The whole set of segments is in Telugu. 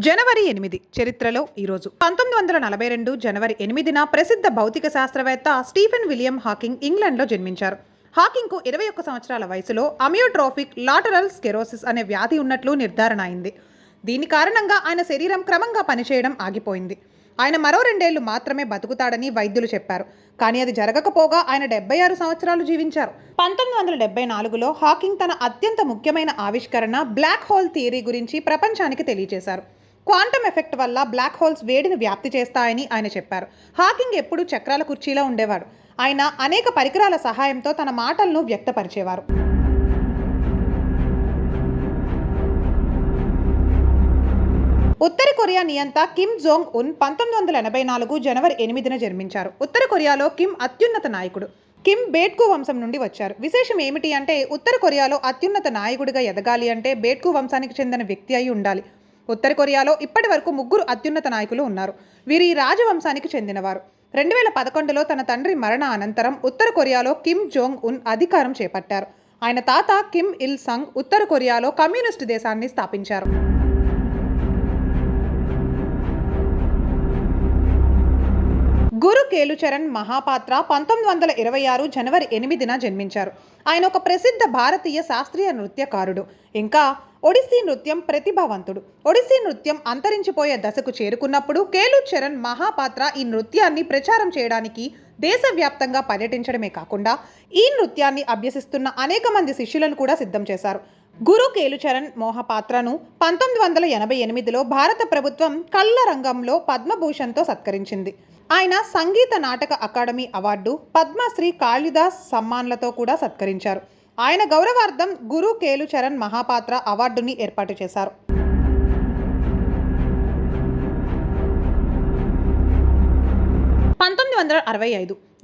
జనవరి 8 చరిత్రలో ఈరోజు 1942 జనవరి 8న ప్రసిద్ధ భౌతిక శాస్త్రవేత్త స్టీఫెన్ విలియం హాకింగ్ ఇంగ్లాండ్లో జన్మించారు. హాకింగ్కు 21 సంవత్సరాల వయసులో అమియోట్రోఫిక్ లాటరల్ స్కెరోసిస్ అనే వ్యాధి ఉన్నట్లు నిర్ధారణ అయింది. దీని కారణంగా ఆయన శరీరం క్రమంగా పనిచేయడం ఆగిపోయింది. ఆయన మరో 2 ఏళ్లు మాత్రమే బతుకుతాడని వైద్యులు చెప్పారు. కానీ అది జరగకపోగా ఆయన 76 సంవత్సరాలు జీవించారు. 1974లో హాకింగ్ తన అత్యంత ముఖ్యమైన ఆవిష్కరణ బ్లాక్ హోల్ థియరీ గురించి ప్రపంచానికి తెలియజేశారు. క్వాంటమ్ ఎఫెక్ట్ వల్ల బ్లాక్ హోల్స్ వేడిని వ్యాప్తి చేస్తాయని ఆయన చెప్పారు. హాకింగ్ ఎప్పుడూ చక్రాల కుర్చీలో ఉండేవాడు. ఆయన అనేక పరికరాల సహాయంతో తన మాటలను వ్యక్తపరిచేవారు. ఉత్తర కొరియా నియంత కిమ్ జోంగ్ ఉన్ 1984 జనవరి 8న జన్మించారు. ఉత్తర కొరియాలో కిమ్ అత్యున్నత నాయకుడు. కిమ్ బేట్కు వంశం నుండి వచ్చారు. విశేషం ఏమిటి అంటే ఉత్తర కొరియాలో అత్యున్నత నాయకుడిగా ఎదగాలి అంటే బేట్కు వంశానికి చెందిన వ్యక్తి అయి ఉండాలి. ఉత్తర కొరియాలో ఇప్పటి వరకు 3 అత్యున్నత నాయకులు ఉన్నారు. వీరి రాజవంశానికి చెందినవారు. 2011లో తన తండ్రి మరణ అనంతరం ఉత్తర కొరియాలో కిమ్ జోంగ్ ఉన్ అధికారం చేపట్టారు. ఆయన తాత కిమ్ ఇల్ సంగ్ ఉత్తర కొరియాలో కమ్యూనిస్టు దేశాన్ని స్థాపించారు. గురు కేలుచరణ్ మహాపాత్ర 1926 జనవరి 8న జన్మించారు. ఆయన ఒక ప్రసిద్ధ భారతీయ శాస్త్రీయ నృత్యకారుడు. ఇంకా ఒడిస్సీ నృత్యం ప్రతిభావంతుడు. ఒడిస్సీ నృత్యం అంతరించిపోయే దశకు చేరుకున్నప్పుడు కేలుచరణ్ మహాపాత్ర ఈ నృత్యాన్ని ప్రచారం చేయడానికి దేశవ్యాప్తంగా పర్యటించడమే కాకుండా ఈ నృత్యాన్ని అభ్యసిస్తున్న అనేక మంది శిష్యులను కూడా సిద్ధం చేశారు. గురు కేలుచరణ్ మోహపాత్రను 1988లో భారత ప్రభుత్వం కళల రంగంలో పద్మభూషణ్తో సత్కరించింది. ఆయన సంగీత నాటక అకాడమీ అవార్డు, పద్మశ్రీ కాళిదాస్ సమ్మాన్లతో కూడా సత్కరించారు. ఆయన గౌరవార్థం గురు కేలుచరణ్ మహాపాత్ర అవార్డుని ఏర్పాటు చేశారు.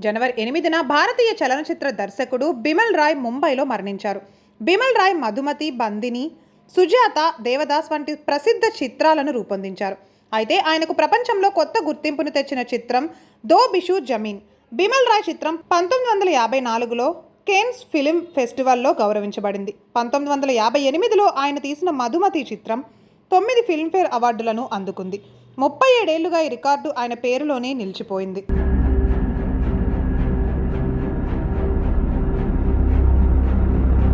జనవరి 8న భారతీయ చలనచిత్ర దర్శకుడు బిమల్ రాయ్ ముంబైలో మరణించారు. బిమల్ రాయ్ మధుమతి, బందిని, సుజాత, దేవదాస్ వంటి ప్రసిద్ధ చిత్రాలను రూపొందించారు. అయితే ఆయనకు ప్రపంచంలో కొత్త గుర్తింపును తెచ్చిన చిత్రం దో బిషు జమీన్. బిమల్ రాయ్ చిత్రం 1954లో కేన్స్ ఫిల్మ్ ఫెస్టివల్లో గౌరవించబడింది. 1958లో ఆయన తీసిన మధుమతి చిత్రం 9 ఫిల్మ్ఫేర్ అవార్డులను అందుకుంది. 37 ఏళ్లుగా ఈ రికార్డు ఆయన పేరులోనే నిలిచిపోయింది.